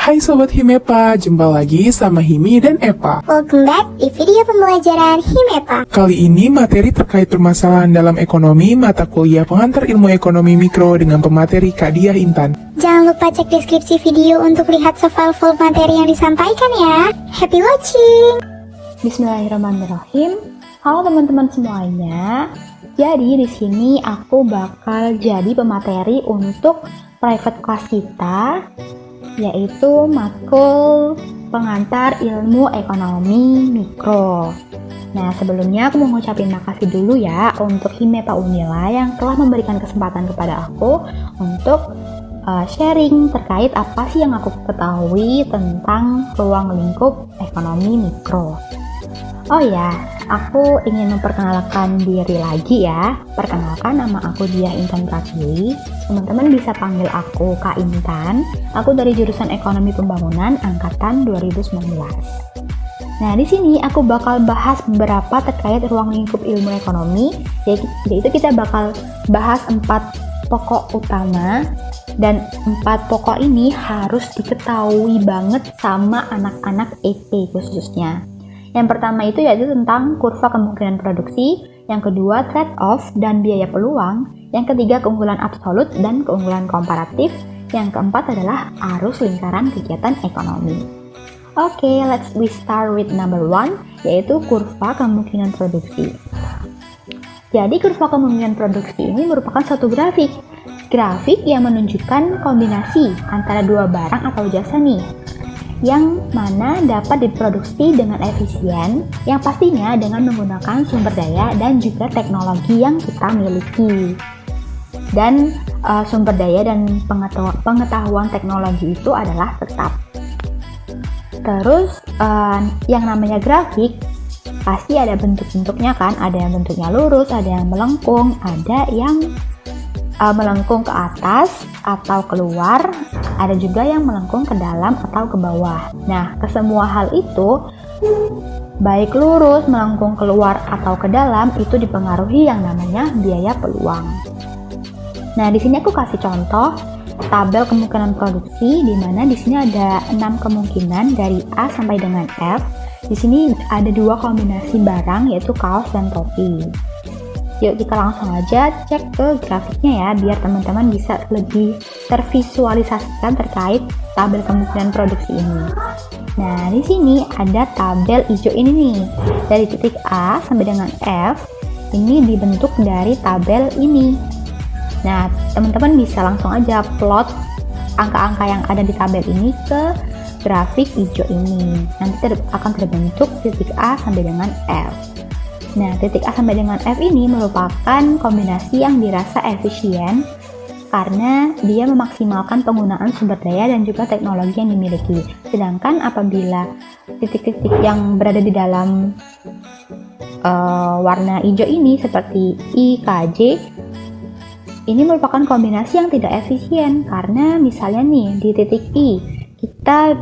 Hai Sobat Himepa, jumpa lagi sama Himi dan Epa. Welcome back di video pembelajaran Himepa. Kali ini materi terkait permasalahan dalam ekonomi mata kuliah pengantar ilmu ekonomi mikro dengan pemateri Kak Diah Intan. Jangan lupa cek deskripsi video untuk lihat file full materi yang disampaikan ya. Happy watching! Bismillahirrahmanirrahim. Halo teman-teman semuanya. Jadi di sini aku bakal jadi pemateri untuk private class kita, yaitu matkul pengantar ilmu ekonomi mikro. Nah, sebelumnya aku mau ngucapin makasih dulu ya untuk Himepa Unila yang telah memberikan kesempatan kepada aku untuk sharing terkait apa sih yang aku ketahui tentang ruang lingkup ekonomi mikro. Oh ya, aku ingin memperkenalkan diri lagi ya. Perkenalkan, nama aku Diah Intan Pratili. Teman-teman bisa panggil aku Kak Intan. Aku dari jurusan Ekonomi Pembangunan angkatan 2019. Nah, di sini aku bakal bahas beberapa terkait ruang lingkup ilmu ekonomi, yaitu kita bakal bahas 4 pokok utama, dan 4 pokok ini harus diketahui banget sama anak-anak EP khususnya. Yang pertama itu yaitu tentang kurva kemungkinan produksi, yang kedua trade-off dan biaya peluang, yang ketiga keunggulan absolut dan keunggulan komparatif, yang keempat adalah arus lingkaran kegiatan ekonomi. Oke, we start with number 1, yaitu kurva kemungkinan produksi. Jadi kurva kemungkinan produksi ini merupakan suatu grafik yang menunjukkan kombinasi antara dua barang atau jasa nih, yang mana dapat diproduksi dengan efisien, yang pastinya dengan menggunakan sumber daya dan juga teknologi yang kita miliki. Dan sumber daya dan pengetahuan teknologi itu adalah tetap. Terus yang namanya grafik pasti ada bentuk-bentuknya kan, ada yang bentuknya lurus, ada yang melengkung, ada yang melengkung ke atas atau keluar, ada juga yang melengkung ke dalam atau ke bawah. Nah, kesemua hal itu, baik lurus, melengkung keluar atau ke dalam, itu dipengaruhi yang namanya biaya peluang. Nah, di sini aku kasih contoh tabel kemungkinan produksi, di mana di sini ada 6 kemungkinan dari A sampai dengan F. Di sini ada 2 kombinasi barang, yaitu kaos dan topi. Yuk kita langsung aja cek ke grafiknya ya, biar teman-teman bisa lebih tervisualisasikan terkait tabel kemungkinan produksi ini. Nah, di sini ada tabel hijau ini nih, dari titik A sampai dengan F, ini dibentuk dari tabel ini. Nah, teman-teman bisa langsung aja plot angka-angka yang ada di tabel ini ke grafik hijau ini. Nanti akan terbentuk titik A sampai dengan F. Nah, titik A sampai dengan F ini merupakan kombinasi yang dirasa efisien karena dia memaksimalkan penggunaan sumber daya dan juga teknologi yang dimiliki. Sedangkan apabila titik-titik yang berada di dalam warna hijau ini seperti I, K, J, ini merupakan kombinasi yang tidak efisien karena misalnya nih di titik I kita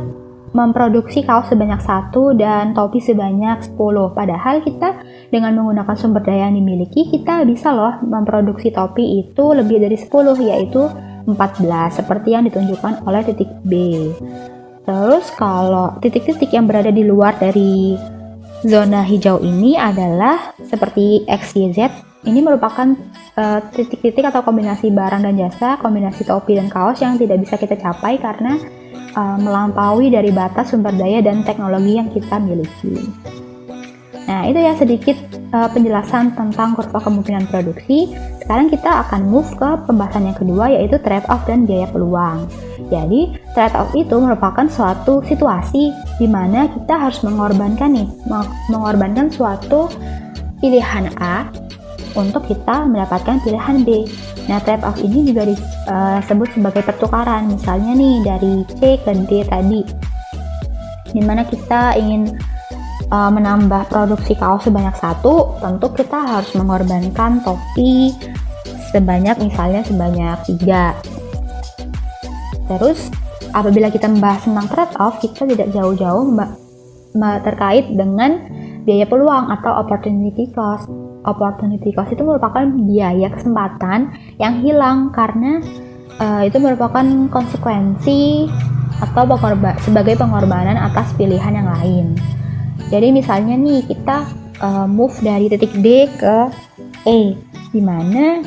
memproduksi kaos sebanyak 1 dan topi sebanyak 10, padahal kita dengan menggunakan sumber daya yang dimiliki kita bisa loh memproduksi topi itu lebih dari 10, yaitu 14 seperti yang ditunjukkan oleh titik B. Terus kalau titik-titik yang berada di luar dari zona hijau ini adalah seperti X, Y, Z, ini merupakan titik-titik atau kombinasi barang dan jasa, kombinasi topi dan kaos yang tidak bisa kita capai karena melampaui dari batas sumber daya dan teknologi yang kita miliki. Nah, itu ya sedikit penjelasan tentang kurva kemungkinan produksi. Sekarang kita akan move ke pembahasan yang kedua, yaitu trade-off dan biaya peluang. Jadi, trade-off itu merupakan suatu situasi di mana kita harus mengorbankan suatu pilihan A untuk kita mendapatkan pilihan B. Nah, trade-off ini juga disebut sebagai pertukaran. Misalnya nih dari C ke D tadi, dimana kita ingin menambah produksi kaos sebanyak 1, tentu kita harus mengorbankan topi sebanyak 3. Terus apabila kita membahas tentang trade-off, kita tidak jauh-jauh terkait dengan biaya peluang atau opportunity cost. Opportunity cost itu merupakan biaya kesempatan yang hilang karena itu merupakan konsekuensi atau sebagai pengorbanan atas pilihan yang lain. Jadi misalnya nih kita move dari titik D ke E, di mana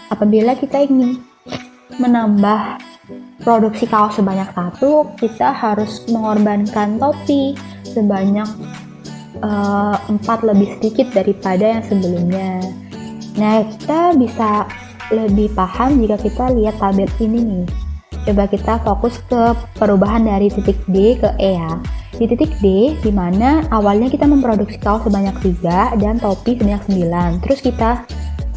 apabila kita ingin menambah produksi kaos sebanyak 1, kita harus mengorbankan topi sebanyak 4 lebih sedikit daripada yang sebelumnya. Nah, kita bisa lebih paham jika kita lihat tabel ini nih. Coba kita fokus ke perubahan dari titik D ke E ya. Di titik D, di mana awalnya kita memproduksi kaos sebanyak 3 dan topi sebanyak 9. Terus kita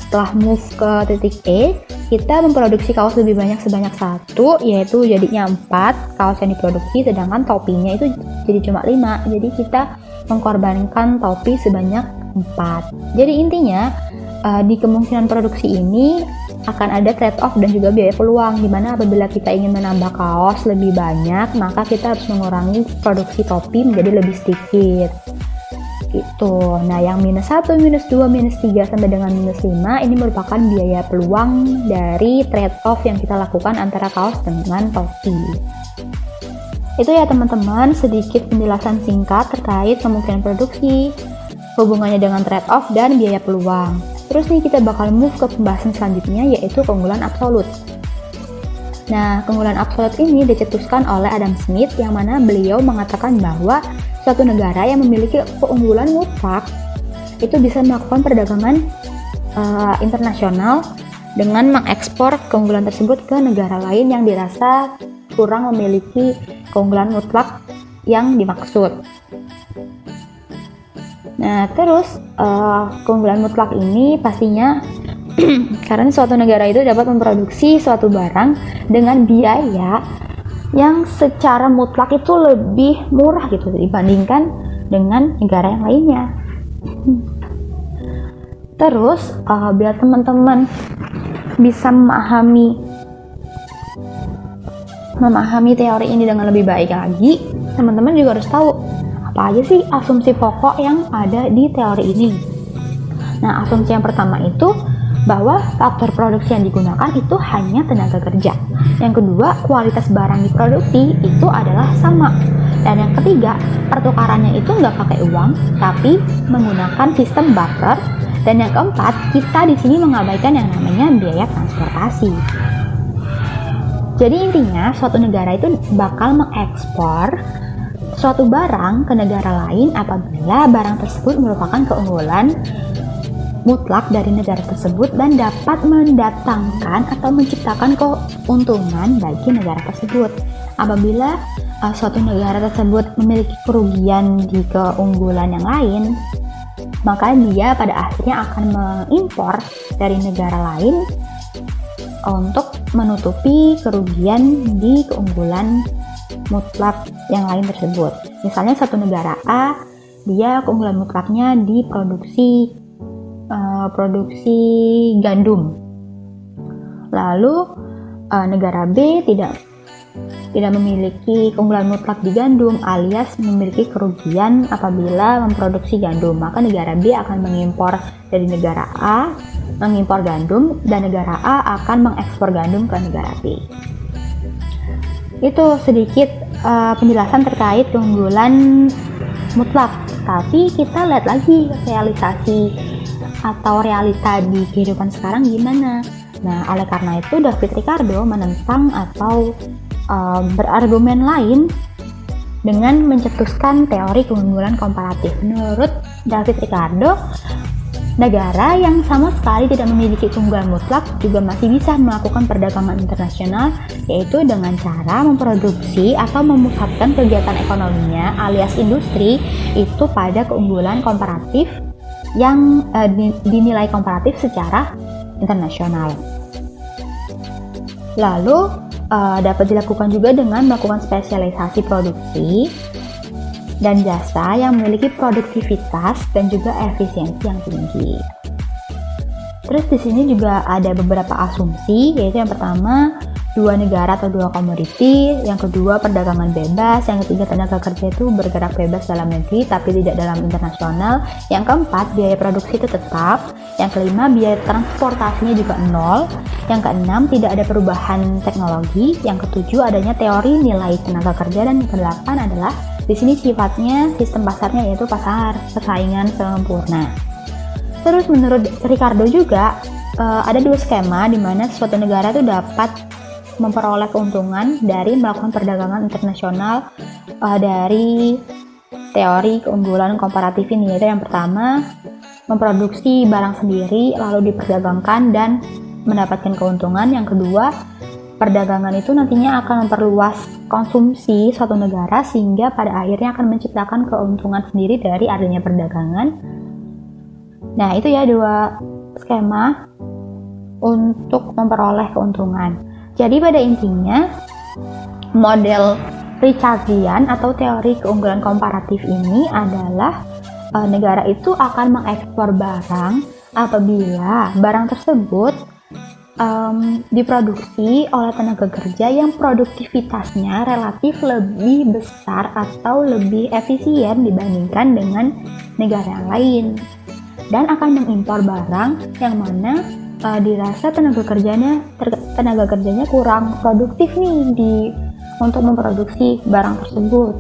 setelah move ke titik E, kita memproduksi kaos lebih banyak sebanyak 1, yaitu jadinya 4 kaos yang diproduksi, sedangkan topinya itu jadi cuma 5. Jadi kita mengorbankan topi sebanyak 4. Jadi intinya, di kemungkinan produksi ini akan ada trade off dan juga biaya peluang, dimana apabila kita ingin menambah kaos lebih banyak, maka kita harus mengurangi produksi topi menjadi lebih sedikit gitu. Nah, yang minus 1, minus 2, minus 3 sampai dengan minus 5 ini merupakan biaya peluang dari trade off yang kita lakukan antara kaos dengan topi. Itu ya teman-teman, sedikit penjelasan singkat terkait kemungkinan produksi, hubungannya dengan trade off dan biaya peluang. Terus nih kita bakal move ke pembahasan selanjutnya, yaitu keunggulan absolut. Nah, keunggulan absolut ini dicetuskan oleh Adam Smith, yang mana beliau mengatakan bahwa suatu negara yang memiliki keunggulan mutlak itu bisa melakukan perdagangan internasional dengan mengekspor keunggulan tersebut ke negara lain yang dirasa kurang memiliki keunggulan mutlak yang dimaksud. Nah, terus keunggulan mutlak ini pastinya karena suatu negara itu dapat memproduksi suatu barang dengan biaya yang secara mutlak itu lebih murah gitu dibandingkan dengan negara yang lainnya. Terus biar teman-teman bisa memahami teori ini dengan lebih baik lagi, teman-teman juga harus tahu apa aja sih asumsi pokok yang ada di teori ini. Nah, asumsi yang pertama itu bahwa faktor produksi yang digunakan itu hanya tenaga kerja. Yang kedua, kualitas barang diproduksi itu adalah sama. Dan yang ketiga, pertukarannya itu nggak pakai uang, tapi menggunakan sistem barter. Dan yang keempat, kita di sini mengabaikan yang namanya biaya transportasi. Jadi intinya, suatu negara itu bakal mengekspor suatu barang ke negara lain apabila barang tersebut merupakan keunggulan mutlak dari negara tersebut dan dapat mendatangkan atau menciptakan keuntungan bagi negara tersebut. Apabila suatu negara tersebut memiliki kerugian di keunggulan yang lain, maka dia pada akhirnya akan mengimpor dari negara lain untuk menutupi kerugian di keunggulan mutlak yang lain tersebut. Misalnya satu negara A, dia keunggulan mutlaknya di produksi gandum. Lalu negara B tidak memiliki keunggulan mutlak di gandum, alias memiliki kerugian apabila memproduksi gandum. Maka negara B akan mengimpor dari negara A, mengimpor gandum, dan negara A akan mengekspor gandum ke negara B. Itu sedikit penjelasan terkait keunggulan mutlak. Tapi kita lihat lagi realisasi atau realita di kehidupan sekarang gimana. Nah, oleh karena itu David Ricardo menentang atau berargumen lain dengan mencetuskan teori keunggulan komparatif. Menurut David Ricardo, negara yang sama sekali tidak memiliki keunggulan mutlak juga masih bisa melakukan perdagangan internasional, yaitu dengan cara memproduksi atau memusatkan kegiatan ekonominya alias industri itu pada keunggulan komparatif yang dinilai komparatif secara internasional. Lalu dapat dilakukan juga dengan melakukan spesialisasi produksi dan jasa yang memiliki produktivitas dan juga efisiensi yang tinggi. Terus di sini juga ada beberapa asumsi, yaitu yang pertama 2 negara atau 2 komoditi, yang kedua perdagangan bebas, yang ketiga tenaga kerja itu bergerak bebas dalam negeri tapi tidak dalam internasional, yang keempat biaya produksi itu tetap, Yang kelima, biaya transportasinya juga nol. Yang keenam, tidak ada perubahan teknologi. Yang ketujuh, adanya teori nilai tenaga kerja. Dan yang kedelapan adalah di sini sifatnya sistem pasarnya yaitu pasar persaingan sempurna. Terus menurut Ricardo juga ada dua skema di mana suatu negara itu dapat memperoleh keuntungan dari melakukan perdagangan internasional dari teori keunggulan komparatif ini, yaitu yang pertama memproduksi barang sendiri lalu diperdagangkan dan mendapatkan keuntungan. Yang kedua, perdagangan itu nantinya akan memperluas konsumsi suatu negara sehingga pada akhirnya akan menciptakan keuntungan sendiri dari adanya perdagangan. Nah, itu ya dua skema untuk memperoleh keuntungan. Jadi pada intinya model Richardian atau teori keunggulan komparatif ini adalah negara itu akan mengekspor barang apabila barang tersebut diproduksi oleh tenaga kerja yang produktivitasnya relatif lebih besar atau lebih efisien dibandingkan dengan negara yang lain, dan akan mengimpor barang yang mana dirasa tenaga kerjanya kurang produktif nih untuk memproduksi barang tersebut.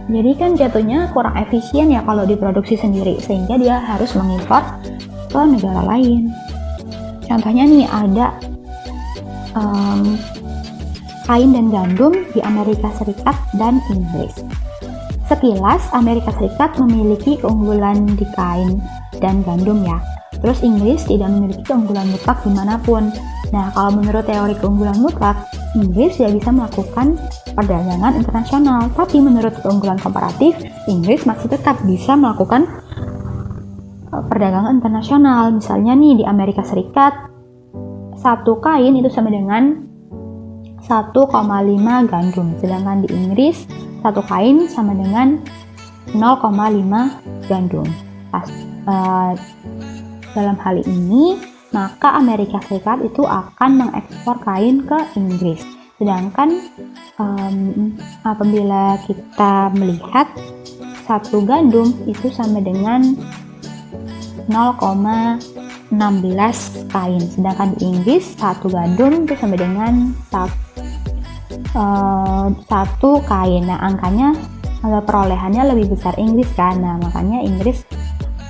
Jadi kan jatuhnya kurang efisien ya kalau diproduksi sendiri, sehingga dia harus mengimpor ke negara lain. Contohnya nih ada kain dan gandum di Amerika Serikat dan Inggris. Sekilas Amerika Serikat memiliki keunggulan di kain dan gandum ya. Terus Inggris tidak memiliki keunggulan mutlak dimanapun. Nah, kalau menurut teori keunggulan mutlak, Inggris tidak bisa melakukan perdagangan internasional. Tapi menurut keunggulan komparatif, Inggris masih tetap bisa melakukan perdagangan internasional. Misalnya nih di Amerika Serikat, satu kain itu sama dengan 1,5 gandum. Sedangkan di Inggris, satu kain sama dengan 0,5 gandum. Dalam hal ini, maka Amerika Serikat itu akan mengekspor kain ke Inggris. Sedangkan apabila kita melihat satu gandum itu sama dengan 0,16 kain. Sedangkan di Inggris, satu gandum itu sama dengan satu kain. Nah, angkanya perolehannya lebih besar Inggris kan. Nah, makanya Inggris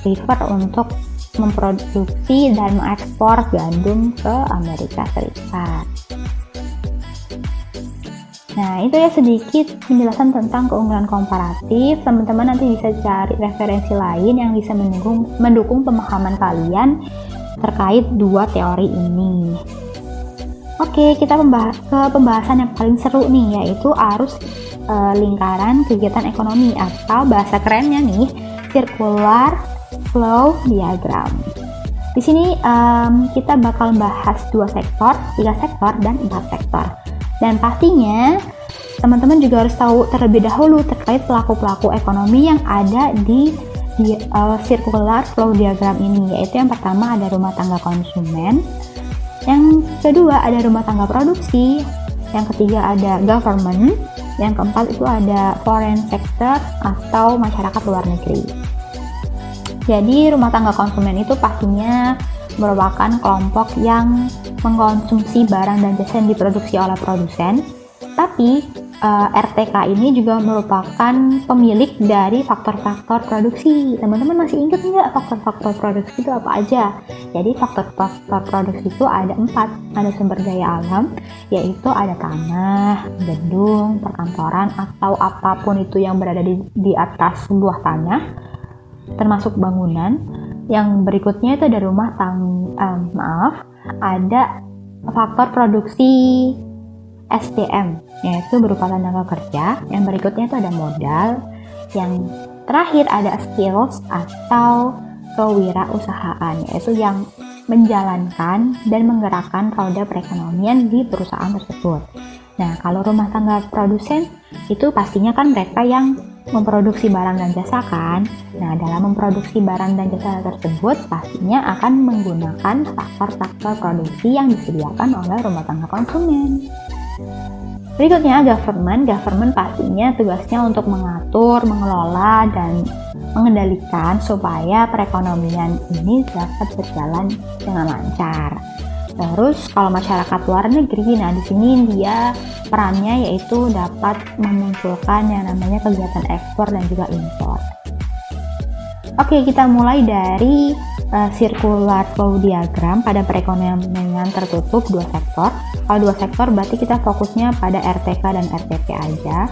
prefer untuk memproduksi dan mengekspor gandum ke Amerika Serikat. Nah, itu ya sedikit penjelasan tentang keunggulan komparatif. Teman-teman nanti bisa cari referensi lain yang bisa mendukung pemahaman kalian terkait dua teori ini. Oke, kita ke pembahasan yang paling seru nih, yaitu arus lingkaran kegiatan ekonomi, atau bahasa kerennya nih, circular flow diagram. Di sini kita bakal bahas 2 sektor, 3 sektor, dan 4 sektor. Dan pastinya teman-teman juga harus tahu terlebih dahulu terkait pelaku-pelaku ekonomi yang ada di circular flow diagram ini, yaitu yang pertama ada rumah tangga konsumen, yang kedua ada rumah tangga produksi, yang ketiga ada government, yang keempat itu ada foreign sector atau masyarakat luar negeri. Jadi rumah tangga konsumen itu pastinya merupakan kelompok yang mengkonsumsi barang dan jasa yang diproduksi oleh produsen, tapi RTK ini juga merupakan pemilik dari faktor-faktor produksi. Teman-teman masih ingat nggak faktor-faktor produksi itu apa aja? Jadi faktor-faktor produksi itu ada 4. Ada sumber daya alam, yaitu ada tanah, gedung, perkantoran, atau apapun itu yang berada di atas sebuah tanah, termasuk bangunan. Yang berikutnya itu ada ada faktor produksi SDM, yaitu berupa tenaga kerja. Yang berikutnya itu ada modal. Yang terakhir ada skills atau kewirausahaan, yaitu yang menjalankan dan menggerakkan roda perekonomian di perusahaan tersebut. Nah, kalau rumah tangga produsen itu pastinya kan mereka yang memproduksi barang dan jasa kan. Nah, dalam memproduksi barang dan jasa tersebut pastinya akan menggunakan faktor-faktor produksi yang disediakan oleh rumah tangga konsumen. Berikutnya government pastinya tugasnya untuk mengatur, mengelola, dan mengendalikan supaya perekonomian ini dapat berjalan dengan lancar. Terus kalau masyarakat luar negeri, nah di sini dia perannya yaitu dapat memunculkan yang namanya kegiatan ekspor dan juga impor. Oke, kita mulai dari circular flow diagram pada perekonomian tertutup dua sektor. Kalau dua sektor berarti kita fokusnya pada RTK dan RTP aja.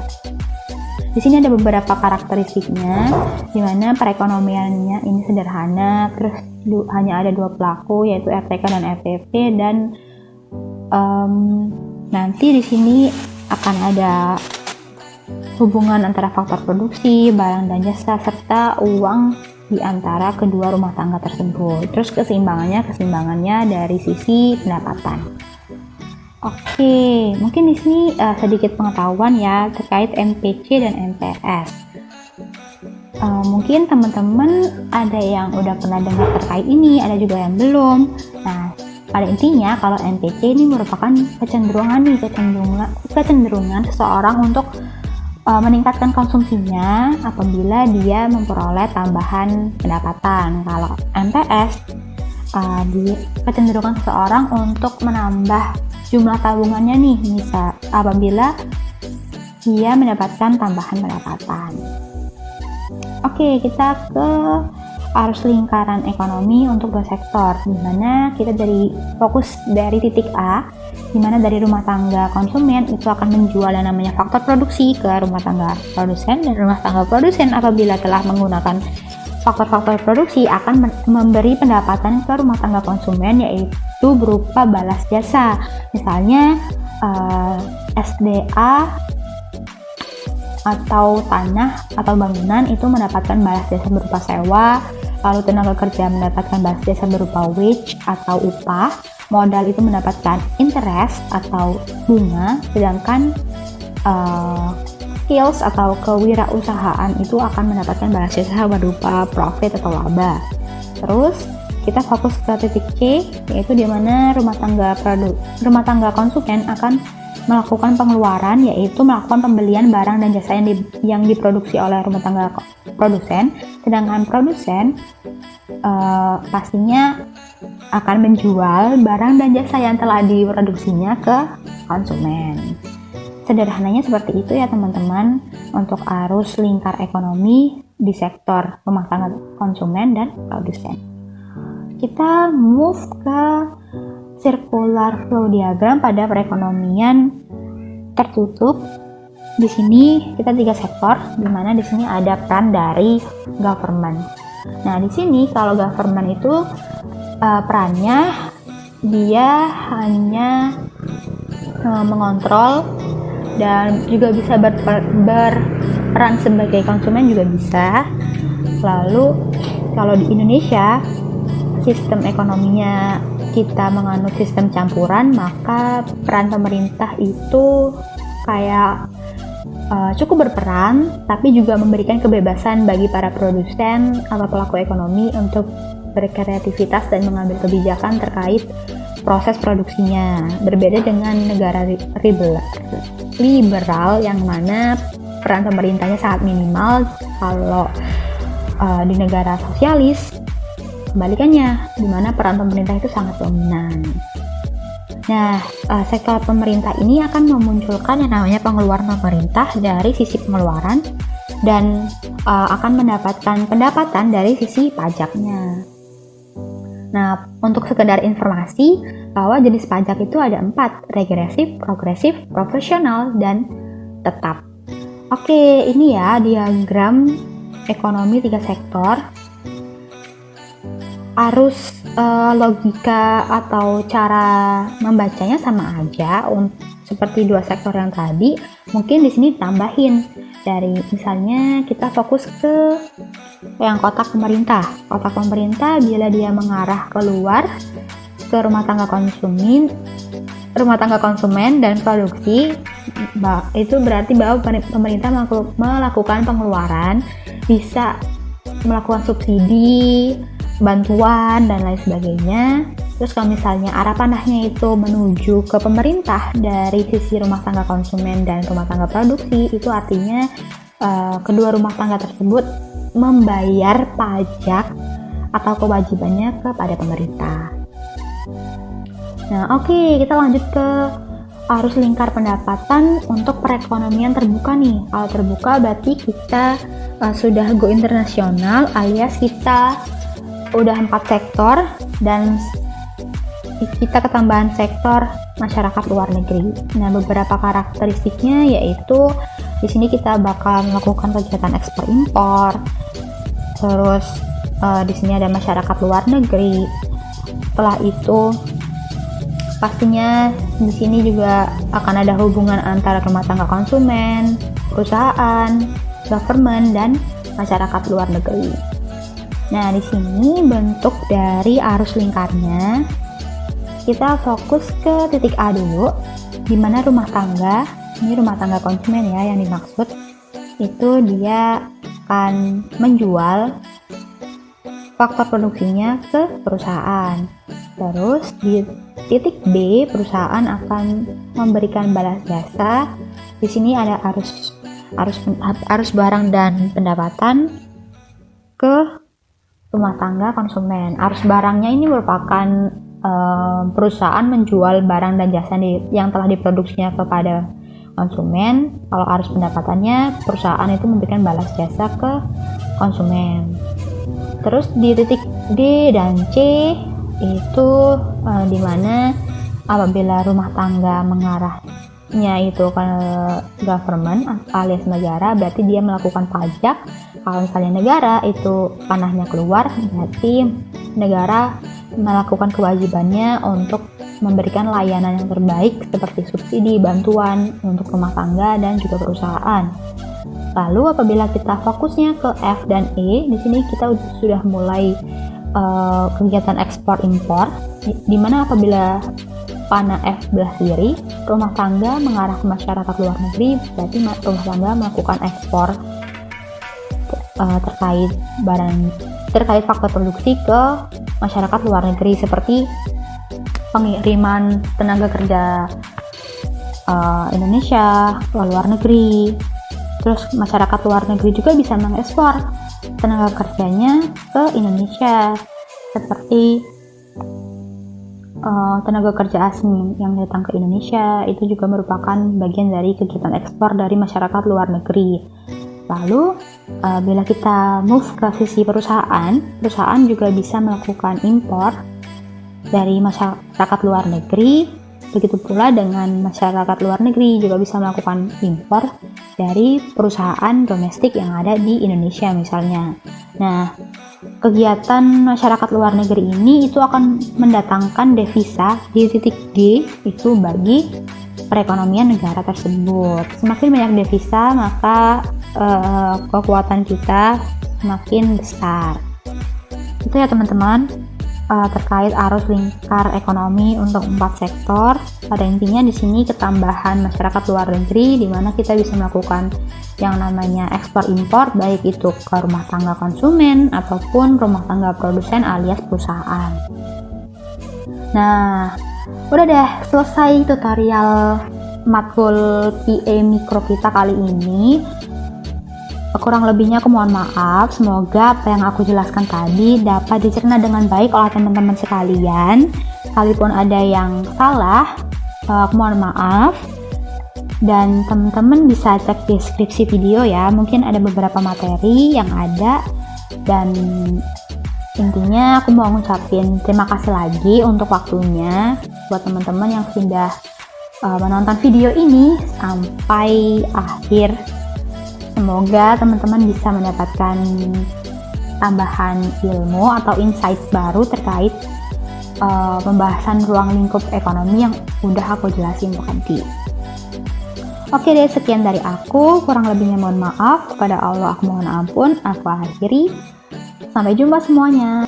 Di sini ada beberapa karakteristiknya, di mana perekonomiannya ini sederhana, terus hanya ada dua pelaku yaitu RTK dan RTP, dan nanti di sini akan ada hubungan antara faktor produksi, barang dan jasa, serta uang di antara kedua rumah tangga tersebut. Terus keseimbangannya dari sisi pendapatan. Oke, mungkin di sini sedikit pengetahuan ya terkait MPC dan MPS. Mungkin teman-teman ada yang udah pernah dengar terkait ini, ada juga yang belum. Nah, pada intinya kalau MPC ini merupakan kecenderungan seseorang untuk meningkatkan konsumsinya apabila dia memperoleh tambahan pendapatan. Kalau MPS kecenderungan seseorang untuk menambah jumlah tabungannya nih, misal apabila dia mendapatkan tambahan pendapatan. Oke, kita ke arus lingkaran ekonomi untuk dua sektor, di mana kita fokus dari titik A, di mana dari rumah tangga konsumen itu akan menjual yang namanya faktor produksi ke rumah tangga produsen, dan rumah tangga produsen apabila telah menggunakan faktor-faktor produksi akan memberi pendapatan ke rumah tangga konsumen, yaitu berupa balas jasa. Misalnya SDA atau tanah atau bangunan itu mendapatkan balas jasa berupa sewa, lalu tenaga kerja mendapatkan balas jasa berupa wage atau upah, modal itu mendapatkan interest atau bunga, sedangkan skills atau kewirausahaan itu akan mendapatkan balas jasa berupa profit atau laba. Terus kita fokus ke titik C, yaitu di mana rumah tangga konsumen akan melakukan pengeluaran, yaitu melakukan pembelian barang dan jasa yang diproduksi oleh rumah tangga produsen, sedangkan produsen pastinya akan menjual barang dan jasa yang telah diproduksinya ke konsumen. Sederhananya seperti itu ya teman-teman untuk arus lingkar ekonomi di sektor rumah tangga konsumen dan produsen. Kita move ke circular flow diagram pada perekonomian tertutup. Di sini kita 3 sektor, di mana di sini ada peran dari government. Nah, di sini kalau government itu perannya dia hanya mengontrol dan juga bisa berperan sebagai konsumen juga bisa. Lalu kalau di Indonesia sistem ekonominya kita menganut sistem campuran, maka peran pemerintah itu kayak cukup berperan, tapi juga memberikan kebebasan bagi para produsen atau pelaku ekonomi untuk berkreativitas dan mengambil kebijakan terkait proses produksinya. Berbeda dengan negara liberal yang mana peran pemerintahnya sangat minimal. Kalau di negara sosialis kebalikannya, di mana peran pemerintah itu sangat dominan. Nah, sektor pemerintah ini akan memunculkan yang namanya pengeluaran pemerintah dari sisi pengeluaran dan akan mendapatkan pendapatan dari sisi pajaknya. Nah, untuk sekedar informasi bahwa jenis pajak itu ada 4, regresif, progresif, proporsional, dan tetap. Oke, ini ya diagram ekonomi 3 sektor. Arus logika atau cara membacanya sama aja seperti 2 sektor yang tadi. Mungkin di sini tambahin dari misalnya kita fokus ke yang kotak pemerintah. Kotak pemerintah bila dia mengarah keluar ke rumah tangga konsumen dan produksi, itu berarti bahwa pemerintah melakukan pengeluaran, bisa melakukan subsidi, bantuan, dan lain sebagainya. Terus kalau misalnya arah panahnya itu menuju ke pemerintah dari sisi rumah tangga konsumen dan rumah tangga produksi, itu artinya kedua rumah tangga tersebut membayar pajak atau kewajibannya kepada pemerintah. Nah, oke, kita lanjut ke arus lingkar pendapatan untuk perekonomian terbuka nih. Kalau terbuka berarti kita sudah go internasional, alias kita udah 4 sektor dan kita ketambahan sektor masyarakat luar negeri. Nah, beberapa karakteristiknya yaitu di sini kita bakal melakukan kegiatan ekspor impor. Terus di sini ada masyarakat luar negeri. Setelah itu pastinya di sini juga akan ada hubungan antara rumah tangga konsumen, perusahaan, government, dan masyarakat luar negeri. Nah, di sini bentuk dari arus lingkarnya, kita fokus ke titik A dulu, di mana rumah tangga, ini rumah tangga konsumen ya yang dimaksud, itu dia akan menjual faktor produksinya ke perusahaan. Terus di titik B, perusahaan akan memberikan balas jasa. Di sini ada arus barang dan pendapatan ke rumah tangga konsumen. Arus barangnya ini merupakan perusahaan menjual barang dan jasa yang telah diproduksinya kepada konsumen. Kalau arus pendapatannya, perusahaan itu memberikan balas jasa ke konsumen. Terus di titik D dan C itu dimana apabila rumah tangga mengarahnya itu ke government alias negara, berarti dia melakukan pajak. Kalau misalnya negara itu panahnya keluar, berarti negara melakukan kewajibannya untuk memberikan layanan yang terbaik seperti subsidi, bantuan untuk rumah tangga dan juga perusahaan. Lalu apabila kita fokusnya ke F dan E, di sini kita sudah mulai kegiatan ekspor impor, di mana apabila panah F belah kiri, rumah tangga mengarah ke masyarakat luar negeri, berarti rumah tangga melakukan ekspor terkait faktor produksi ke masyarakat luar negeri, seperti pengiriman tenaga kerja Indonesia ke luar negeri. Terus masyarakat luar negeri juga bisa mengekspor tenaga kerjanya ke Indonesia, seperti tenaga kerja asing yang datang ke Indonesia itu juga merupakan bagian dari kegiatan ekspor dari masyarakat luar negeri. Lalu bila kita move ke sisi perusahaan juga bisa melakukan impor dari masyarakat luar negeri. Begitu pula dengan masyarakat luar negeri juga bisa melakukan impor dari perusahaan domestik yang ada di Indonesia misalnya. Nah, kegiatan masyarakat luar negeri ini itu akan mendatangkan devisa di titik D itu bagi perekonomian negara tersebut. Semakin banyak devisa, maka kekuatan kita semakin besar. Itu ya teman-teman, terkait arus lingkar ekonomi untuk 4 sektor. Pada intinya di sini ketambahan masyarakat luar negeri, di mana kita bisa melakukan yang namanya ekspor impor, baik itu ke rumah tangga konsumen ataupun rumah tangga produsen alias perusahaan. Nah, udah deh selesai tutorial matkul PA Mikro kita kali ini. Kurang lebihnya aku mohon maaf. Semoga apa yang aku jelaskan tadi dapat dicerna dengan baik oleh teman-teman sekalian. Sekalipun ada yang salah, aku mohon maaf. Dan teman-teman bisa cek deskripsi video ya. Mungkin ada beberapa materi yang ada. Dan intinya aku mau ngucapin terima kasih lagi untuk waktunya buat teman-teman yang sudah menonton video ini sampai akhir. Semoga teman-teman bisa mendapatkan tambahan ilmu atau insight baru terkait pembahasan ruang lingkup ekonomi yang udah aku jelasin tadi. Oke deh, sekian dari aku. Kurang lebihnya mohon maaf. Kepada Allah aku mohon ampun. Aku akhiri. Sampai jumpa semuanya.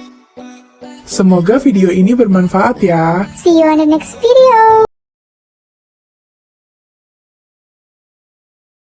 Semoga video ini bermanfaat ya. See you on the next video.